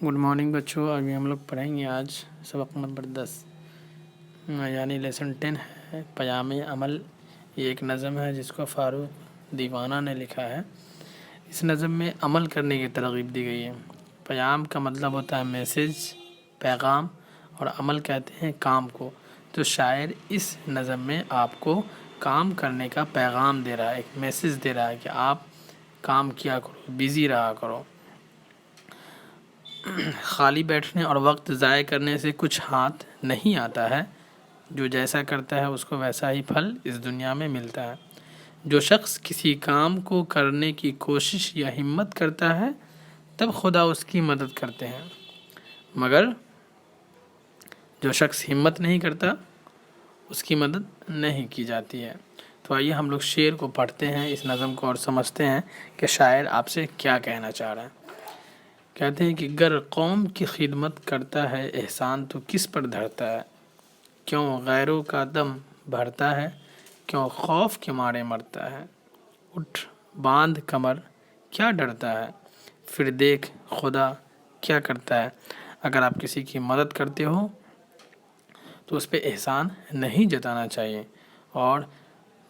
Good morning बच्चों। अभी हम लोग पढ़ेंगे आज सबक नंबर 10 यानी लेसन 10 है पयामे अमल। ये एक नज़म है जिसको फारूक दीवाना ने लिखा है। इस नज़म में अमल करने की तरगीब दी गई है। पयाम का मतलब होता है मैसेज, पैगाम, और अमल कहते हैं काम को। तो शायर इस नज़म में आपको काम करने का पैगाम दे रहा है, एक मैसेज दे रहा है कि आप काम किया करो, बिज़ी रहा करो। खाली बैठने और वक्त ज़ाय करने से कुछ हाथ नहीं आता है। जो जैसा करता है उसको वैसा ही फल इस दुनिया में मिलता है। जो शख्स किसी काम को करने की कोशिश या हिम्मत करता है तब खुदा उसकी मदद करते हैं, मगर जो शख्स हिम्मत नहीं करता उसकी मदद नहीं की जाती है। तो आइए हम लोग शेर को पढ़ते हैं, इस नज़म को, और समझते हैं कि शायर आपसे क्या कहना चाह रहा है। कहते हैं कि गर कौम की खिदमत करता है एहसान तो किस पर धरता है। क्यों गैरों का दम भरता है, क्यों खौफ के मारे मरता है। उठ बांध कमर क्या डरता है, फिर देख खुदा क्या करता है। अगर आप किसी की मदद करते हो तो उस पर एहसान नहीं जताना चाहिए, और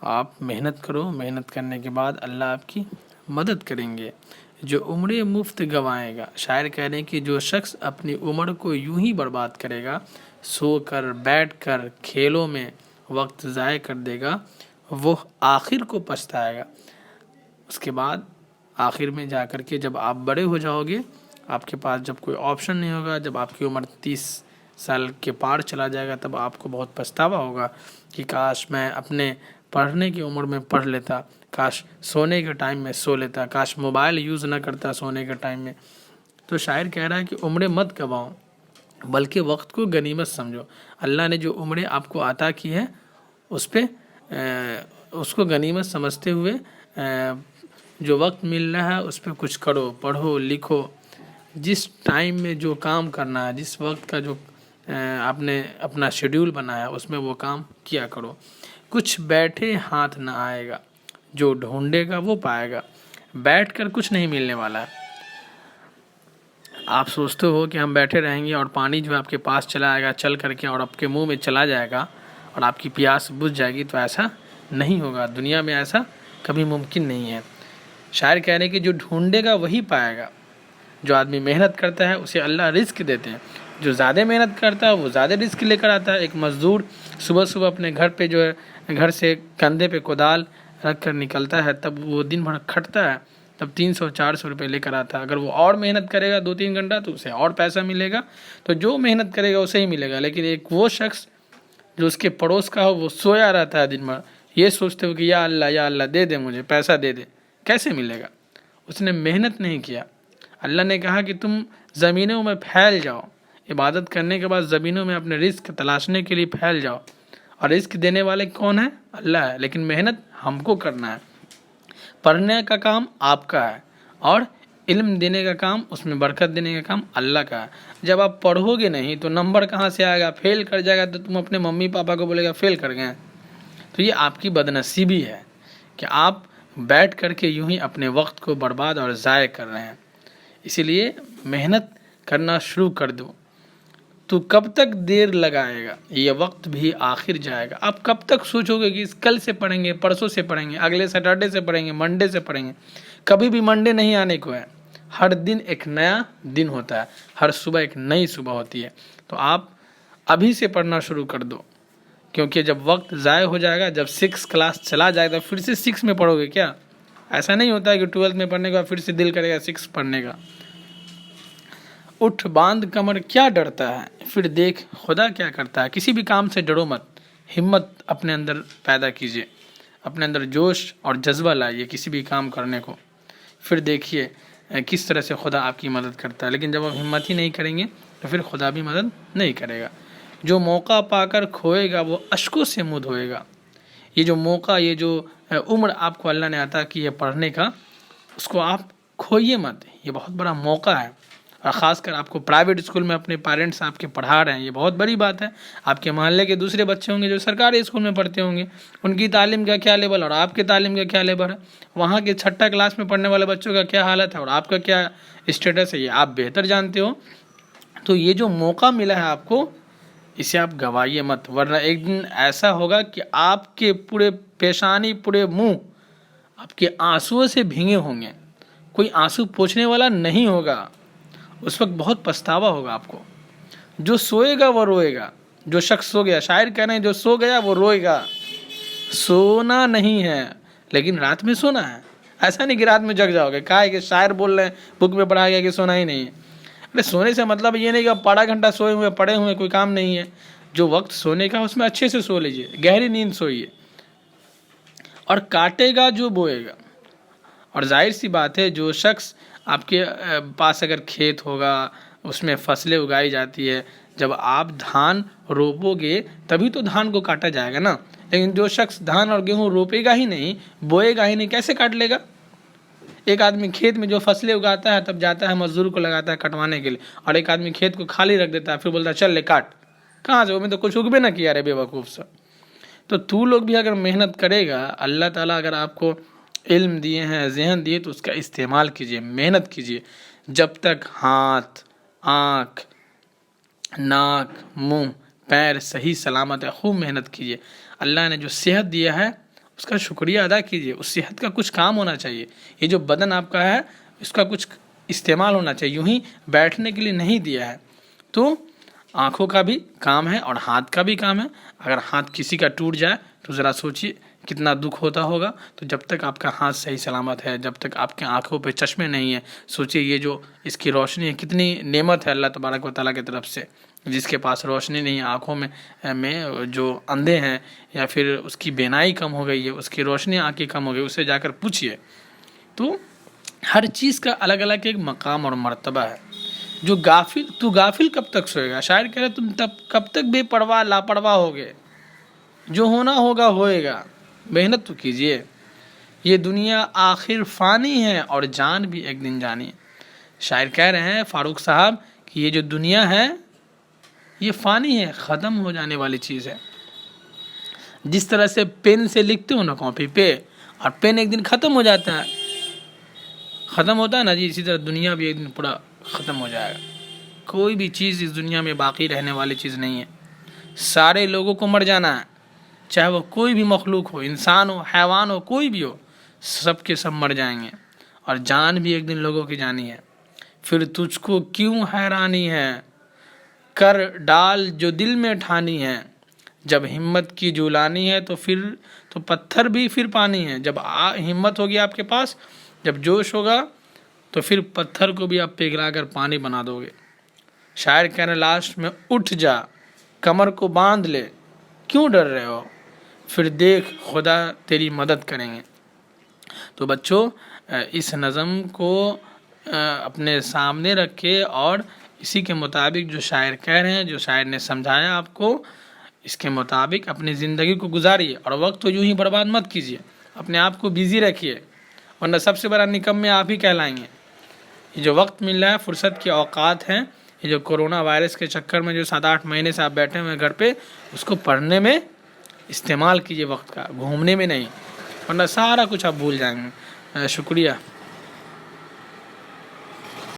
आप मेहनत करो। मेहनत करने के बाद अल्लाह आपकी मदद करेंगे। जो उम्रें मुफ्त गंवाएगा, शायर कह रहे हैं कि जो शख्स अपनी उम्र को यूं ही बर्बाद करेगा, सो कर बैठ कर खेलों में वक्त ज़ाय कर देगा, वो आखिर को पछताएगा। उसके बाद आखिर में जा कर के जब आप बड़े हो जाओगे, आपके पास जब कोई ऑप्शन नहीं होगा, जब आपकी उम्र 30 साल के पार चला जाएगा, तब आपको बहुत पछतावा होगा कि काश मैं अपने पढ़ने की उम्र में पढ़ लेता, काश सोने के टाइम में सो लेता, काश मोबाइल यूज़ ना करता सोने के टाइम में। तो शायर कह रहा है कि उम्रें मत गंवाओ, बल्कि वक्त को गनीमत समझो। अल्लाह ने जो उम्रें आपको अता की है उस पे उसको गनीमत समझते हुए जो वक्त मिल रहा है उस पर कुछ करो, पढ़ो, लिखो। जिस टाइम में जो काम करना है, जिस वक्त का जो आपने अपना शेड्यूल बनाया उसमें वो काम किया करो। कुछ बैठे हाथ ना आएगा, जो ढूंढेगा वो पाएगा। बैठ कर कुछ नहीं मिलने वाला है। आप सोचते हो कि हम बैठे रहेंगे और पानी जो है आपके पास चला आएगा चल करके और आपके मुंह में चला जाएगा और आपकी प्यास बुझ जाएगी, तो ऐसा नहीं होगा। दुनिया में ऐसा कभी मुमकिन नहीं है। शायर कह रहे हैं कि जो ढूंढेगा वही पाएगा। जो आदमी मेहनत करता है उसे अल्लाह रिस्क देते हैं। जो ज़्यादा मेहनत करता है वो ज़्यादा रिस्क लेकर आता है। एक मज़दूर सुबह सुबह अपने घर पे जो है घर से कंधे पे कोदाल रख कर निकलता है, तब वो दिन भर खटता है, तब 300-400 रुपये लेकर आता है। अगर वो और मेहनत करेगा 2-3 घंटा तो उसे और पैसा मिलेगा। तो जो मेहनत करेगा उसे ही मिलेगा। लेकिन एक वो शख्स जो उसके पड़ोस का हो, वो सोया रहता है दिन भर, ये सोचते हो कि या अल्लाह दे दे, मुझे पैसा दे दे, कैसे मिलेगा? उसने मेहनत नहीं किया। अल्लाह ने कहा कि तुम ज़मीनों में फैल जाओ, इबादत करने के बाद ज़मीनों में अपने रिस्क तलाशने के लिए फैल जाओ। और रिस्क देने वाले कौन है? अल्लाह है। लेकिन मेहनत हमको करना है। पढ़ने का काम आपका है और इल्म देने का काम, उसमें बरकत देने का काम अल्लाह का है। जब आप पढ़ोगे नहीं तो नंबर कहाँ से आएगा? फेल कर जाएगा तो तुम अपने मम्मी पापा को बोलेगा फेल कर गए। तो ये आपकी बदनसीबी है कि आप बैठ कर के यूं ही अपने वक्त को बर्बाद और ज़ाय कर रहे हैं। इसीलिए मेहनत करना शुरू कर दो। तो कब तक देर लगाएगा? ये वक्त भी आखिर जाएगा। आप कब तक सोचोगे कि कल से पढ़ेंगे, परसों से पढ़ेंगे, अगले सैटरडे से पढ़ेंगे, मंडे से पढ़ेंगे? कभी भी मंडे नहीं आने को है। हर दिन एक नया दिन होता है, हर सुबह एक नई सुबह होती है। तो आप अभी से पढ़ना शुरू कर दो, क्योंकि जब वक्त ज़ाय हो जाएगा, जब 6 क्लास चला जाएगा, फिर से 6 में पढ़ोगे क्या? ऐसा नहीं होता है कि 12th में पढ़ने के बाद फिर से दिल करेगा 6 पढ़ने का। उठ बांध कमर क्या डरता है, फिर देख खुदा क्या करता है। किसी भी काम से डरो मत, हिम्मत अपने अंदर पैदा कीजिए, अपने अंदर जोश और जज्बा लाइए किसी भी काम करने को। फिर देखिए किस तरह से खुदा आपकी मदद करता है। लेकिन जब आप हिम्मत ही नहीं करेंगे तो फिर खुदा भी मदद नहीं करेगा। जो मौका पाकर खोएगा वो अश्कों से मुँह धोएगा। ये जो मौका, ये जो उम्र आपको अल्लाह ने अता की है पढ़ने का, उसको आप खोइए मत। ये बहुत बड़ा मौका है। और ख़ासकर आपको प्राइवेट स्कूल में अपने पेरेंट्स आपके पढ़ा रहे हैं, ये बहुत बड़ी बात है। आपके मोहल्ले के दूसरे बच्चे होंगे जो सरकारी स्कूल में पढ़ते होंगे, उनकी तालीम का क्या लेवल और आपके तालीम का क्या लेवल है। वहाँ के 6ठा क्लास में पढ़ने वाले बच्चों का क्या हालत है और आपका क्या स्टेटस है, ये आप बेहतर जानते हो। تو یہ جو موقع ملا ہے آپ کو، اسے آپ گوائیے مت، ورنہ ایک دن ایسا ہوگا کہ آپ کے پورے پیشانی، پورے منہ آپ کے آنسوؤں سے بھیگے ہوں گے، کوئی آنسو پوچھنے والا نہیں ہوگا، اس وقت بہت پچھتاوا ہوگا آپ کو۔ جو سوئے گا وہ روئے گا، جو شخص سو گیا، شاعر کہہ رہے ہیں جو سو گیا وہ روئے گا۔ سونا نہیں ہے لیکن رات میں سونا ہے، ایسا نہیں کہ رات میں جگ جاؤ گے، کہا ہے کہ شاعر بول رہے ہیں، بک میں پڑھا گیا کہ سونا ہی نہیں ہے۔ ارے سونے سے مطلب یہ نہیں کہ آپ آدھا گھنٹہ سوئے ہوئے پڑے ہوئے کوئی کام نہیں ہے، جو وقت سونے کا اس میں اچھے سے سو لیجئے، گہری نیند سوئیے۔ اور کاٹے گا جو بوئے گا، اور ظاہر سی بات ہے جو شخص آپ کے پاس اگر کھیت ہوگا، اس میں فصلیں اگائی جاتی ہے، جب آپ دھان روپو گے تبھی تو دھان کو کاٹا جائے گا نا، لیکن جو شخص دھان اور گیہوں روپے گا ہی نہیں، بوئے گا ہی نہیں، کیسے کاٹ لے گا؟ ایک آدمی کھیت میں جو فصلیں اگاتا ہے تب جاتا ہے مزدور کو لگاتا ہے کٹوانے کے لیے، اور ایک آدمی کھیت کو خالی رکھ دیتا ہے پھر بولتا ہے چل لے کاٹ، کہاں سے؟ وہ میں تو کچھ اگبے نہ کیا رے بے وقوف سا۔ تو لوگ بھی اگر محنت کرے گا، اللہ تعالیٰ اگر آپ کو علم دیے ہیں، ذہن دیے، تو اس کا استعمال کیجئے، محنت کیجئے، جب تک ہاتھ، آنکھ، ناک، منہ، پیر صحیح سلامت ہے، خوب محنت کیجئے۔ اللہ نے جو صحت دیا ہے اس کا شکریہ ادا کیجئے، اس صحت کا کچھ کام ہونا چاہیے، یہ جو بدن آپ کا ہے اس کا کچھ استعمال ہونا چاہیے، یوں ہی بیٹھنے کے لیے نہیں دیا ہے۔ تو آنکھوں کا بھی کام ہے اور ہاتھ کا بھی کام ہے، اگر ہاتھ کسی کا ٹوٹ جائے تو ذرا سوچئے کتنا دکھ ہوتا ہوگا۔ تو جب تک آپ کا ہاتھ صحیح سلامت ہے، جب تک آپ کے آنکھوں پہ چشمے نہیں ہیں، سوچئے یہ جو اس کی روشنی ہے کتنی نعمت ہے اللہ تبارک و تعالیٰ کی طرف سے۔ جس کے پاس روشنی نہیں ہے آنکھوں میں جو اندھے ہیں یا پھر اس کی بینائی کم ہو گئی ہے، اس کی روشنی آنکھ کی کم ہو گئی، اسے جا کر پوچھئے۔ تو ہر چیز کا الگ الگ ایک مقام اور مرتبہ ہے۔ جو غافل کب تک سوئے گا؟ شاعر کہہ رہے تم کب تک بے پرواہ لاپرواہ ہوگے؟ جو ہونا ہوگا ہوئے گا، محنت تو کیجئے۔ یہ دنیا آخر فانی ہے اور جان بھی ایک دن جانی ہے۔ شاعر کہہ رہے ہیں فاروق صاحب کہ یہ جو دنیا ہے یہ فانی ہے، ختم ہو جانے والی چیز ہے۔ جس طرح سے پین سے لکھتے ہو نا کاپی پہ، اور پین ایک دن ختم ہو جاتا ہے، ختم ہوتا ہے نا جی، اسی طرح دنیا بھی ایک دن پورا ختم ہو جائے گا۔ کوئی بھی چیز اس دنیا میں باقی رہنے والی چیز نہیں ہے، سارے لوگوں کو مر جانا ہے، چاہے وہ کوئی بھی مخلوق ہو، انسان ہو، حیوان ہو، کوئی بھی ہو، سب کے سب مر جائیں گے، اور جان بھی ایک دن لوگوں کی جانی ہے۔ پھر تجھ کو کیوں حیرانی ہے، کر ڈال جو دل میں ٹھانی ہے، جب ہمت کی جولانی ہے تو پتھر بھی پھر پانی ہے۔ جب ہمت ہوگی آپ کے پاس، جب جوش ہوگا تو پھر پتھر کو بھی آپ پگھلا کر پانی بنا دو گے۔ شاعر کہنے لاسٹ میں اٹھ جا، کمر کو باندھ لے، کیوں ڈر رہے ہو، پھر دیکھ خدا تیری مدد کریں گے۔ تو بچوں اس نظم کو اپنے سامنے رکھے اور اسی کے مطابق جو شاعر کہہ رہے ہیں، جو شاعر نے سمجھایا آپ کو، اس کے مطابق اپنی زندگی کو گزاریے، اور وقت تو یوں ہی برباد مت کیجیے، اپنے آپ کو بیزی رکھیے، ورنہ سب سے بڑا نکمے آپ ہی کہلائیں گے۔ یہ جو وقت مل رہا ہے، فرصت کے اوقات ہیں، یہ جو کرونا وائرس کے چکر میں جو 7-8 مہینے سے آپ بیٹھے ہوئے گھر پہ، اس کو پڑھنے میں استعمال کیجیے وقت کا، گھومنے میں نہیں، ورنہ سارا کچھ آپ بھول جائیں گے۔ شکریہ۔